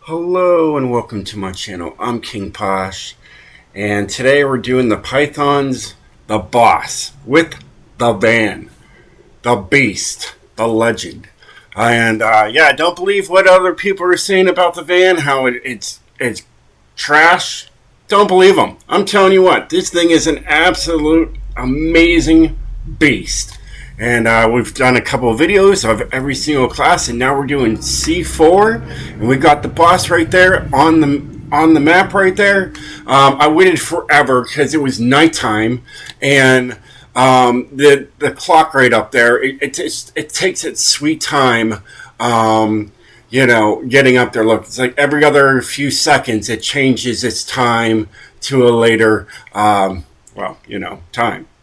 Hello and welcome to my channel. I'm King Posh, and today we're doing the Pythons, the boss, with the van, the beast, the legend. And don't believe what other people are saying about the van, how it's trash. Don't believe them. I'm telling you what, this thing is an absolute amazing beast. And we've done a couple of videos of every single class, and now we're doing C4, and we got the boss right there on the map right there. I waited forever because it was nighttime, and the clock right up there, it takes its sweet time. Getting up there. Look, it's like every other few seconds it changes its time to a later, time.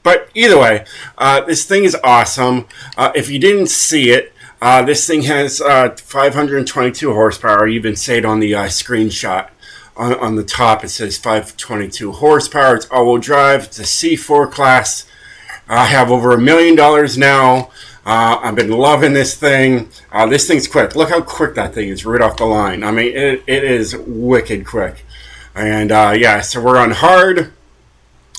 But either way, this thing is awesome. If you didn't see it, this thing has 522 horsepower. You even say it on the screenshot. On the top, it says 522 horsepower. It's all-wheel drive. It's a C4 class. I have over $1 million now. I've been loving this thing. This thing's quick. Look how quick that thing is right off the line. I mean, it is wicked quick. And so we're on hard.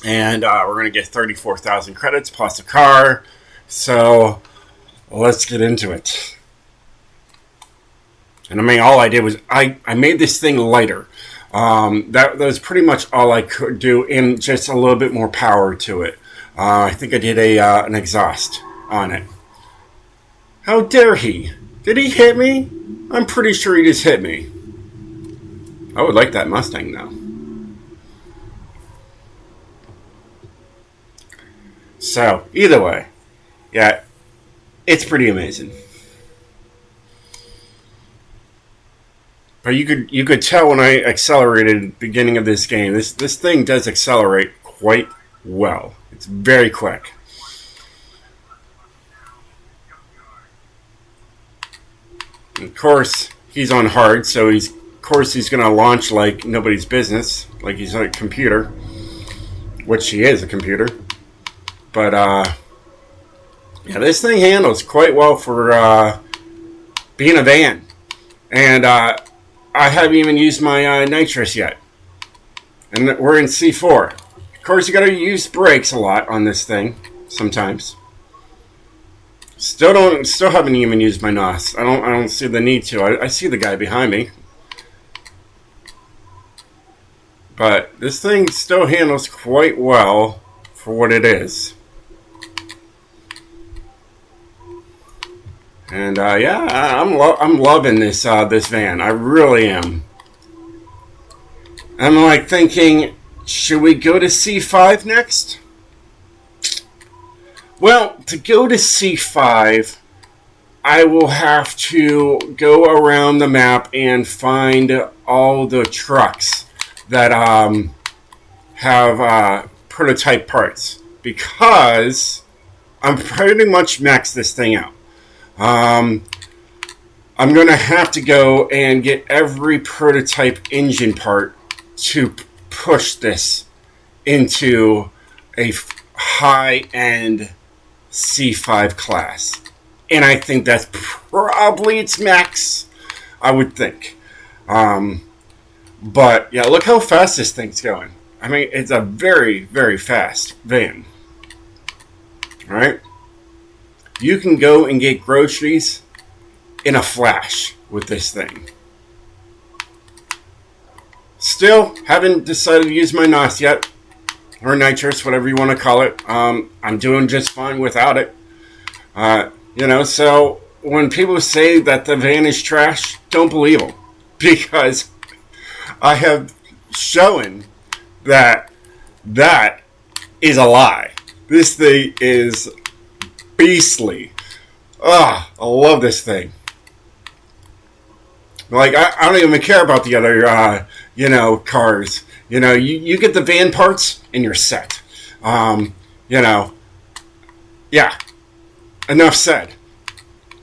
And we're going to get 34,000 credits plus a car. So let's get into it. And I mean, all I did was I made this thing lighter. That was pretty much all I could do, and just a little bit more power to it. I think I did an exhaust on it. How dare he? Did he hit me? I'm pretty sure he just hit me. I would like that Mustang though. So, either way, yeah, it's pretty amazing. But you could tell when I accelerated at the beginning of this game, this thing does accelerate quite well. It's very quick. And of course, he's on hard, so he's going to launch like nobody's business, like he's a computer, which he is a computer. But, this thing handles quite well for being a van. And I haven't even used my nitrous yet. And we're in C4. Of course, you got to use brakes a lot on this thing sometimes. Still haven't even used my NOS. I don't see the need to. I see the guy behind me. But this thing still handles quite well for what it is. And I'm loving this this van. I really am. I'm like thinking, should we go to C5 next? Well, to go to C5, I will have to go around the map and find all the trucks that have prototype parts, because I'm pretty much maxed this thing out. I'm going to have to go and get every prototype engine part to push this into a high-end C5 class. And I think that's probably its max, I would think. But, yeah, look how fast this thing's going. I mean, it's a very, very fast van. All right? You can go and get groceries in a flash with this thing. Still, haven't decided to use my NOS yet. Or nitrous, whatever you want to call it. I'm doing just fine without it. So when people say that the van is trash, don't believe them. Because I have shown that is a lie. This thing is beastly. I love this thing. Like, I don't even care about the other, cars. You get the van parts and you're set. Yeah. Enough said.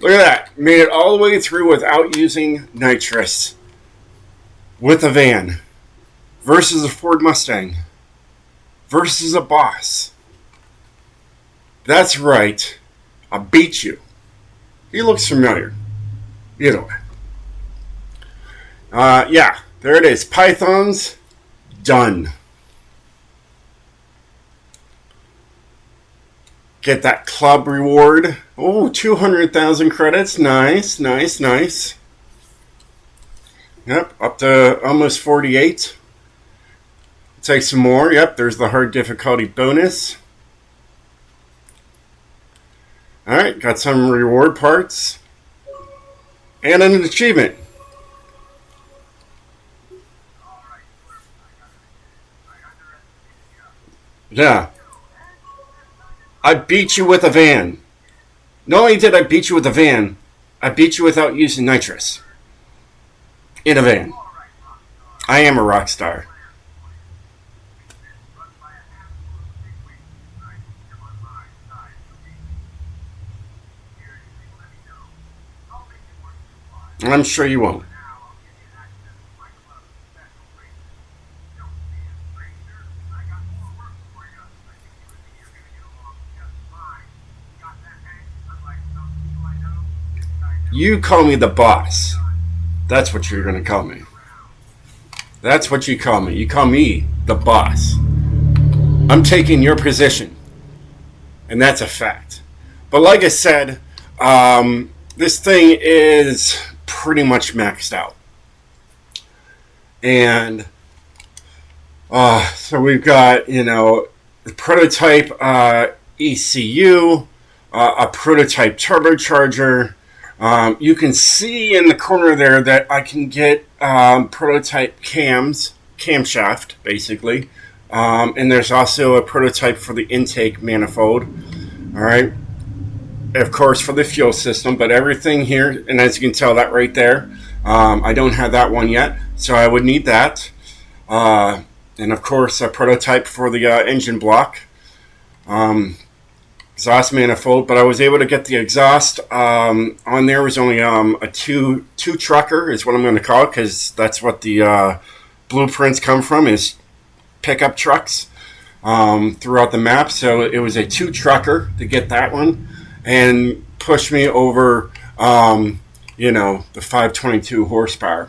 Look at that. Made it all the way through without using nitrous. With a van. Versus a Ford Mustang. Versus a boss. That's right. I beat you. He looks familiar. Either way. Yeah, there it is. Pythons done. Get that club reward. Oh, 200,000 credits. Nice, nice, nice. Yep, up to almost 48. Take some more. Yep, there's the hard difficulty bonus. Alright, got some reward parts. And an achievement. Yeah. I beat you with a van. Not only did I beat you with a van, I beat you without using nitrous. In a van. I am a rock star. And I'm sure you won't. You call me the boss. That's what you're going to call me. That's what you call me. You call me the boss. I'm taking your position. And that's a fact. But like I said, this thing is pretty much maxed out. And so we've got, the prototype ECU, a prototype turbocharger. You can see in the corner there that I can get prototype camshaft, basically. And there's also a prototype for the intake manifold. All right. Of course, for the fuel system, but everything here, and as you can tell that right there, I don't have that one yet, so I would need that. And of course, a prototype for the engine block. Exhaust manifold, but I was able to get the exhaust on there. Was only a two trucker is what I'm going to call it, because that's what the blueprints come from, is pickup trucks throughout the map. So it was a 2 trucker to get that one and push me over the 522 horsepower.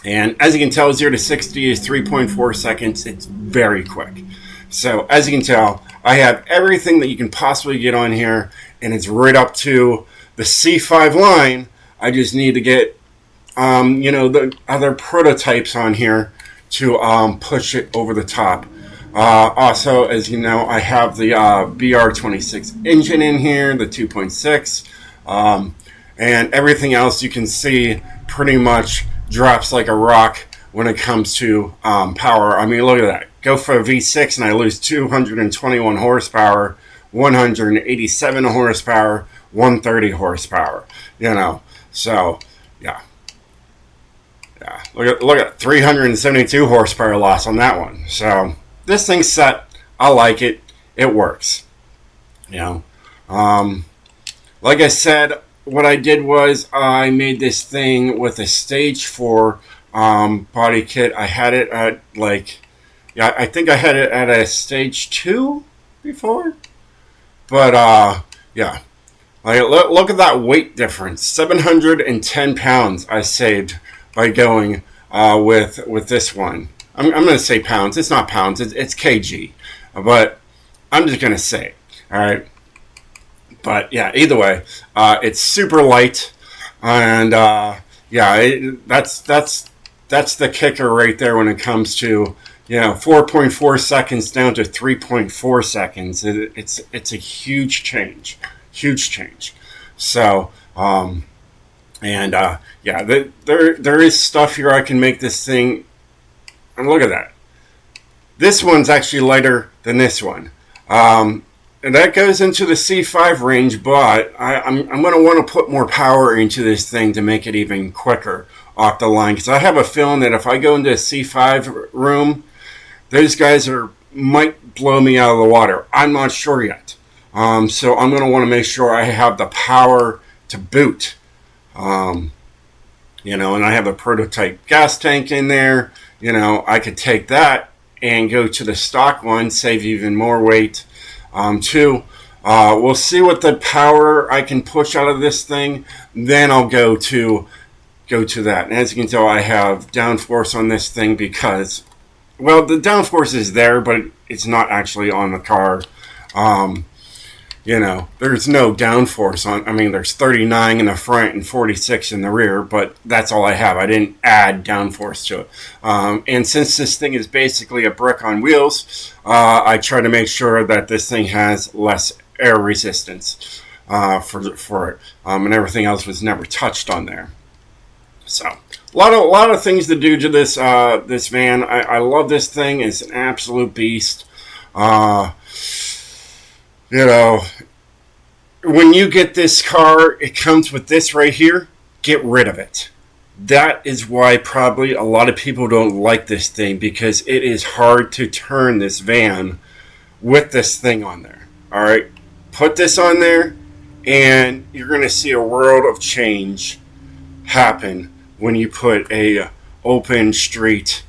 And as you can tell, 0 to 60 is 3.4 seconds. It's very quick. So as you can tell, I have everything that you can possibly get on here, and it's right up to the C5 line. I just need to get, the other prototypes on here to push it over the top. Also, as you know, I have the BR26 engine in here, the 2.6, and everything else you can see pretty much drops like a rock when it comes to power. I mean, look at that. Go for a V6 and I lose 221 horsepower, 187 horsepower, 130 horsepower. So yeah. Look at 372 horsepower loss on that one. So this thing's set. I like it. It works. Like I said, what I did was I made this thing with a stage 4 body kit. I had it at I think I had it at a stage 2 before. But look at that weight difference. 710 pounds I saved by going with this one. I'm going to say pounds. It's not pounds. It's kg. But I'm just going to say. All right. But yeah, either way, it's super light. And that's the kicker right there when it comes to 4.4 seconds down to 3.4 seconds. It's a huge change. So there is stuff here I can make this thing. And look at that. This one's actually lighter than this one. And that goes into the C5 range, but I'm going to want to put more power into this thing to make it even quicker off the line. Because I have a feeling that if I go into a C5 room, those guys might blow me out of the water. I'm not sure yet. So I'm going to want to make sure I have the power to boot. And I have a prototype gas tank in there. I could take that and go to the stock one, save even more weight. We'll see what the power I can push out of this thing. Then I'll go to go to that. And as you can tell, I have downforce on this thing because, well, the downforce is there, but it's not actually on the car. You know, there's no downforce on. I mean, there's 39 in the front and 46 in the rear, but that's all I have. I didn't add downforce to it. And since this thing is basically a brick on wheels, I try to make sure that this thing has less air resistance for it, and everything else was never touched on there. So a lot of things to do to this this van. I love this thing. It's an absolute beast. You know, when you get this car, it comes with this right here. Get rid of it. That is why probably a lot of people don't like this thing, because it is hard to turn this van with this thing on there. All right, put this on there, and you're going to see a world of change happen when you put a open street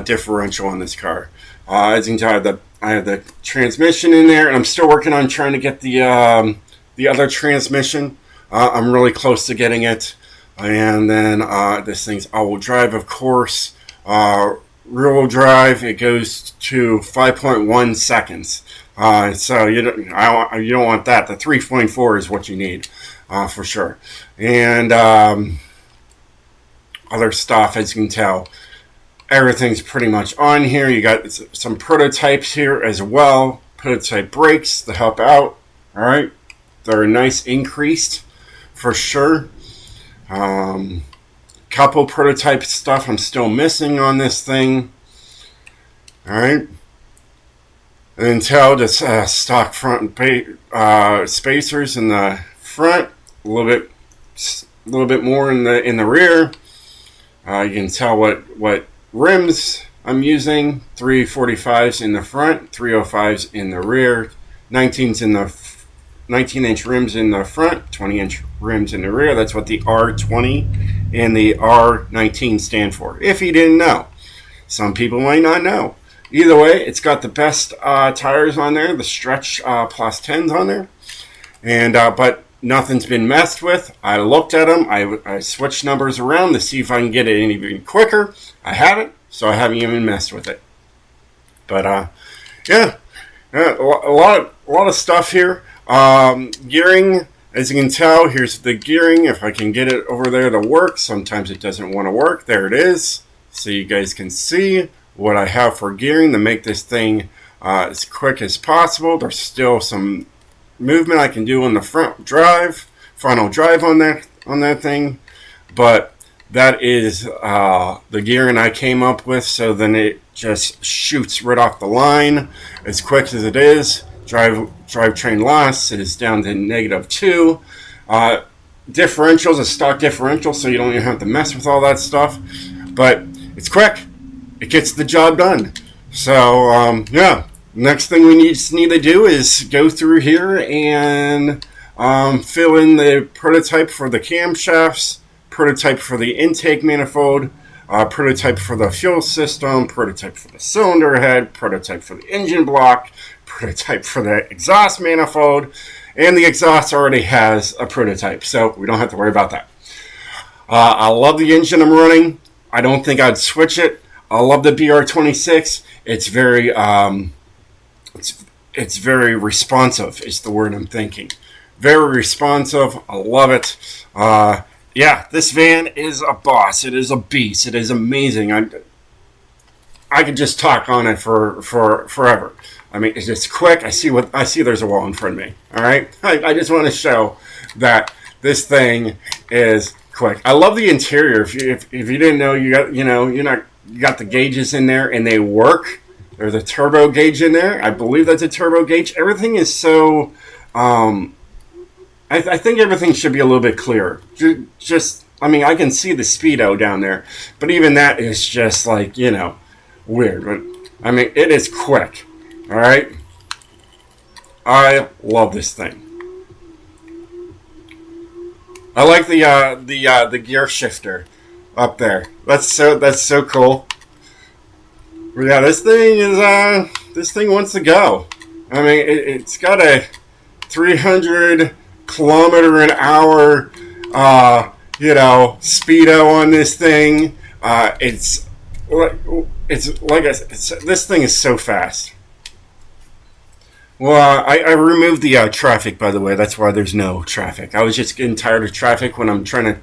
differential on this car. As you can tell, I have the transmission in there, and I'm still working on trying to get the other transmission. I'm really close to getting it. And then this thing's all-wheel drive, of course. Rear-wheel drive, it goes to 5.1 seconds. So you don't want that. The 3.4 is what you need for sure. And other stuff, as you can tell, everything's pretty much on here. You got some prototypes here as well. Prototype brakes to help out. All right, they're nice increased for sure. Couple prototype stuff I'm still missing on this thing. All right, and tell just stock front spacers in the front, a little bit more in the rear. You can tell what rims I'm using. 345s in the front, 305s in the rear, 19-inch rims in the front, 20-inch rims in the rear. That's what the R20 and the R19 stand for, if you didn't know. Some people might not know. Either way, it's got the best tires on there, the stretch plus 10s on there, and but nothing's been messed with. I looked at them. I switched numbers around to see if I can get it even quicker. I haven't, so I haven't even messed with it. But yeah, a lot of stuff here. Gearing, as you can tell, here's the gearing. If I can get it over there to work, sometimes it doesn't want to work. There it is, so you guys can see what I have for gearing to make this thing as quick as possible. There's still some movement I can do on the frontal drive on that thing, but that is the gearing I came up with. So then it just shoots right off the line as quick as it is. Drivetrain loss is down to -2. Differentials, a stock differential, so you don't even have to mess with all that stuff. But it's quick. It gets the job done. So yeah. Next thing we need to do is go through here and fill in the prototype for the camshafts, prototype for the intake manifold, prototype for the fuel system, prototype for the cylinder head, prototype for the engine block, prototype for the exhaust manifold, and the exhaust already has a prototype, so we don't have to worry about that. I love the engine I'm running. I don't think I'd switch it. I love the BR26. It's very it's very responsive is the word I'm thinking. Very responsive. I love it. Yeah, this van is a boss. It is a beast. It is amazing. I could just talk on it for forever. I mean, it's just quick. I see there's a wall in front of me. All right. I just want to show that this thing is quick. I love the interior. If you didn't know, you got the gauges in there and they work. There's a turbo gauge in there. I believe that's a turbo gauge. Everything is so. I think everything should be a little bit clearer. I mean, I can see the speedo down there, but even that is just like, weird. But I mean, it is quick. All right. I love this thing. I like the gear shifter up there. That's so cool. Yeah, this thing wants to go. I mean, it's got a 300 kilometer an hour speedo on this thing. It's like this thing is so fast. Well, I removed the traffic, by the way. That's why there's no traffic. I was just getting tired of traffic when I'm trying to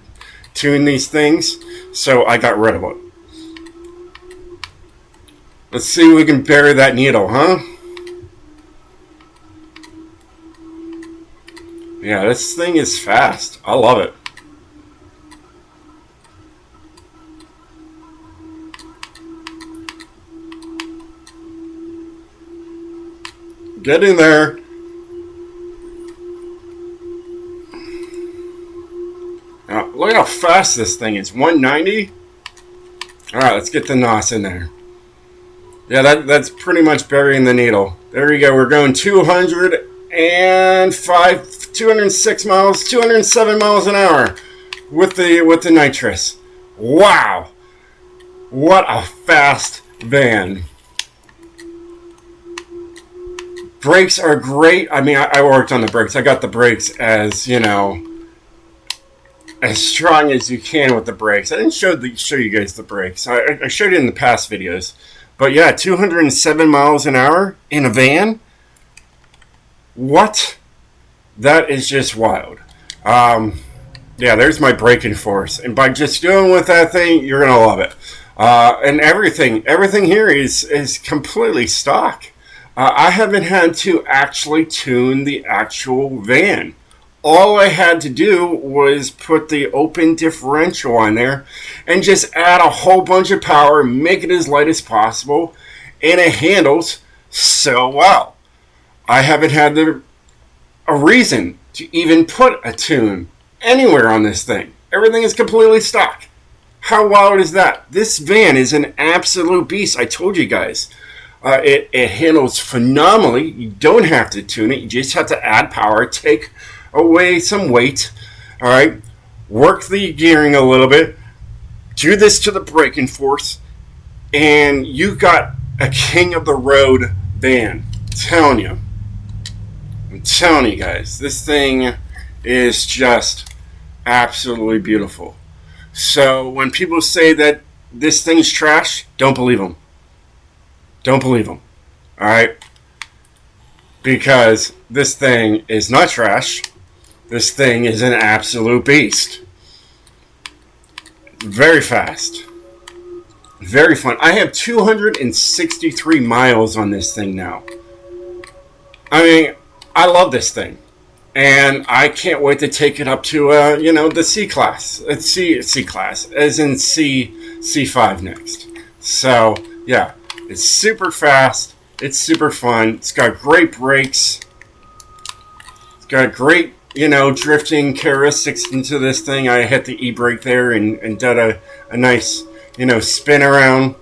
tune these things, so I got rid of it. Let's see if we can bury that needle, huh? Yeah, this thing is fast. I love it. Get in there. Now, look how fast this thing is. 190? Alright, let's get the NOS in there. Yeah, that's pretty much burying the needle. There you go. We're going 206 miles, 207 miles an hour with the nitrous. Wow. What a fast van. Brakes are great. I mean, I worked on the brakes. I got the brakes as strong as you can with the brakes. I didn't show you guys the brakes. I showed it in the past videos. But yeah, 207 miles an hour in a van. What? That is just wild. Yeah, there's my braking force. And by just doing with that thing, you're going to love it. And everything here is completely stock. I haven't had to actually tune the actual van. All I had to do was put the open differential on there and just add a whole bunch of power, make it as light as possible, and it handles so well. I haven't had a reason to even put a tune anywhere on this thing. Everything is completely stock. How wild is that? This van is an absolute beast. I told you guys. It handles phenomenally. You don't have to tune it. You just have to add power, take away some weight. All right. Work the gearing a little bit. Do this to the braking force. And you got a king of the road van. I'm telling you guys. This thing is just absolutely beautiful. So when people say that this thing's trash, don't believe them. Don't believe them. All right? Because this thing is not trash. This thing is an absolute beast. Very fast. Very fun. I have 263 miles on this thing now. I mean, I love this thing. And I can't wait to take it up to, the C class. C class, as in C5 next. So, yeah. It's super fast. It's super fun. It's got great brakes. It's got great, drifting characteristics into this thing. I hit the e-brake there and did a nice, spin around.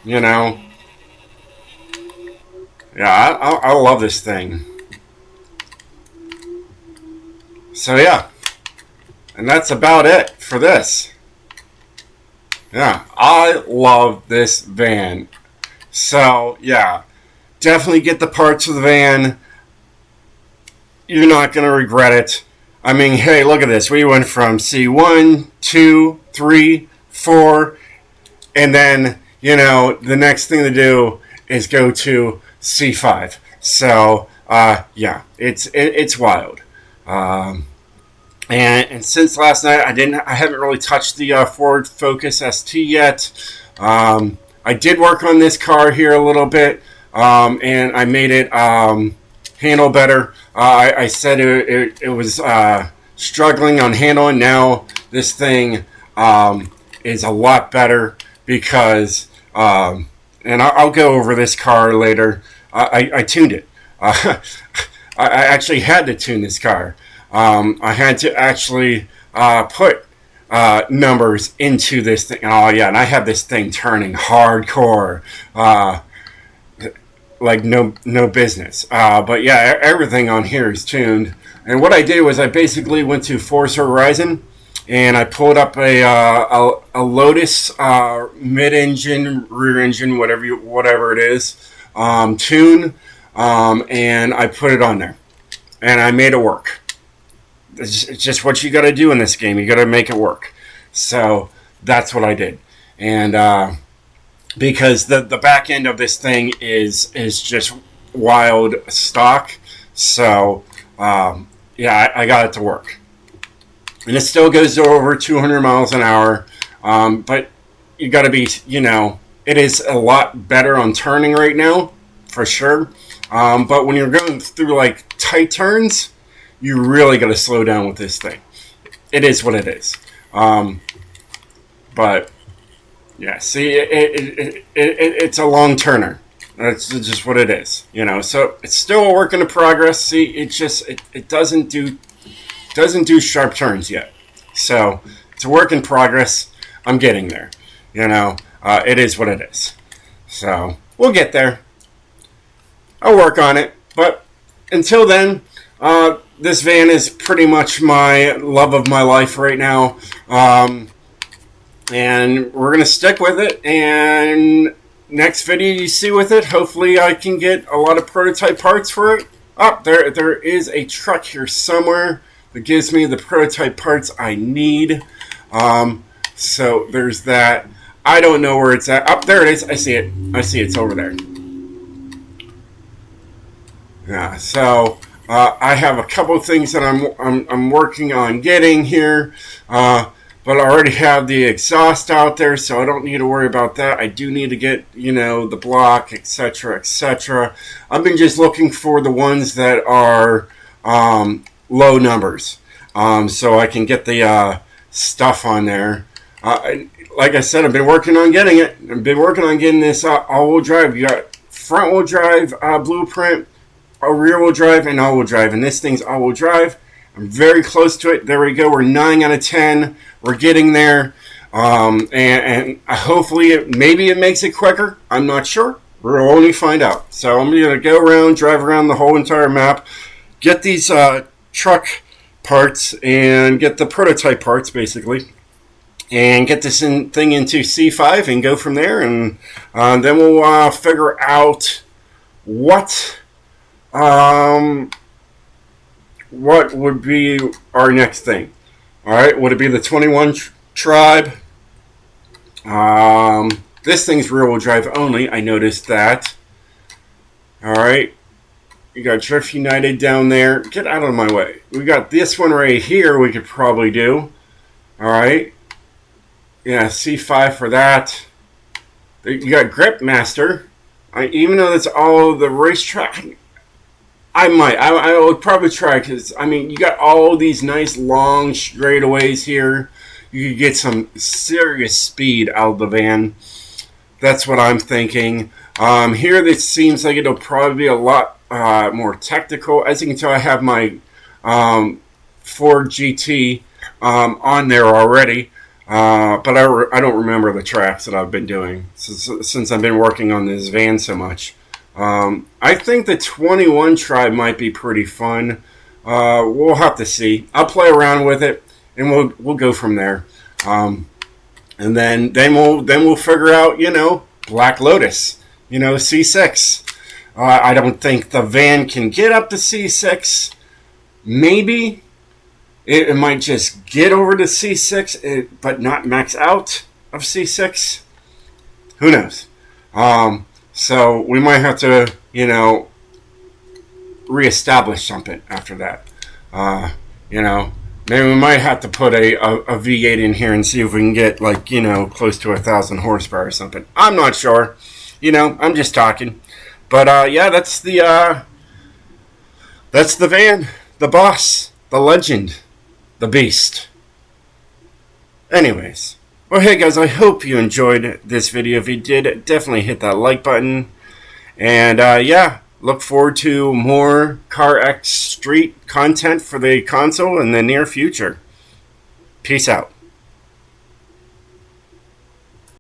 Yeah, I love this thing. So, yeah. And that's about it for this. Yeah, I love this van. So, yeah, definitely get the parts of the van. You're not going to regret it. I mean, hey, look at this. We went from C1, 2, 3, 4, and then, the next thing to do is go to C5. So, yeah, it's wild. And since last night, I haven't really touched the Ford Focus ST yet. I did work on this car here a little bit, and I made it handle better. I said it was struggling on handling. Now this thing is a lot better because, and I'll go over this car later. I tuned it. I actually had to tune this car. I had to actually put numbers into this thing. Oh yeah, and I have this thing turning hardcore, like no business. But yeah, everything on here is tuned. And what I did was I basically went to Forza Horizon, and I pulled up a Lotus mid-engine, rear-engine, whatever it is, tune, and I put it on there, and I made it work. it's just what you got to do in this game. You got to make it work. So that's what I did. And because the back end of this thing is just wild stock. So yeah, I got it to work. And it still goes to over 200 miles an hour. But you got to be, it is a lot better on turning right now, for sure. But when you're going through like tight turns, you really got to slow down with this thing. It is what it is. But yeah, see, it's a long turner. That's just what it is, So it's still a work in progress. See, it doesn't do sharp turns yet. So it's a work in progress. I'm getting there. It is what it is. So we'll get there. I'll work on it. But until then, this van is pretty much my love of my life right now. And we're going to stick with it. And next video you see with it, hopefully I can get a lot of prototype parts for it. There is a truck here somewhere that gives me the prototype parts I need. So there's that. I don't know where it's at. There it is. I see it. It's over there. Yeah. So I have a couple of things that I'm working on getting here. But I already have the exhaust out there, so I don't need to worry about that. I do need to get, the block, etc., etc. I've been just looking for the ones that are low numbers, so I can get the stuff on there. Like I said, I've been working on getting it. I've been working on getting this all-wheel drive. You got front-wheel drive blueprint, a rear-wheel drive, and all-wheel drive. And this thing's all-wheel drive. I'm very close to it. There we go. We're 9 out of 10. We're getting there. And hopefully, maybe it makes it quicker. I'm not sure. We'll only find out. So I'm going to go around, drive around the whole entire map, get these truck parts, and get the prototype parts, basically, and get this thing into C5 and go from there. And then we'll figure out what would be our next thing. All right, would it be the 21 Tribe? This thing's rear-wheel drive only. I noticed that. All right, you got Drift United down there. Get out of my way. We got this one right here. We could probably do. All right. Yeah, C5 for that. You got Grip Master. Even though that's all the racetrack. I would probably try, because, you got all these nice long straightaways here. You could get some serious speed out of the van. That's what I'm thinking. Here, this seems like it'll probably be a lot more technical. As you can tell, I have my Ford GT on there already. But I don't remember the tracks that I've been doing since I've been working on this van so much. I think the 21 Tribe might be pretty fun. We'll have to see. I'll play around with it, and we'll go from there. And then we'll figure out, Black Lotus, C6. I don't think the van can get up to C6. Maybe it might just get over to C6, but not max out of C6. Who knows? So we might have to, reestablish something after that. Maybe we might have to put a V8 in here and see if we can get, close to 1,000 horsepower or something. I'm not sure. I'm just talking. But, yeah, that's the van, the boss, the legend, the beast. Anyways. Well, hey guys, I hope you enjoyed this video. If you did, definitely hit that like button. And yeah, look forward to more Carx Street content for the console in the near future. Peace out.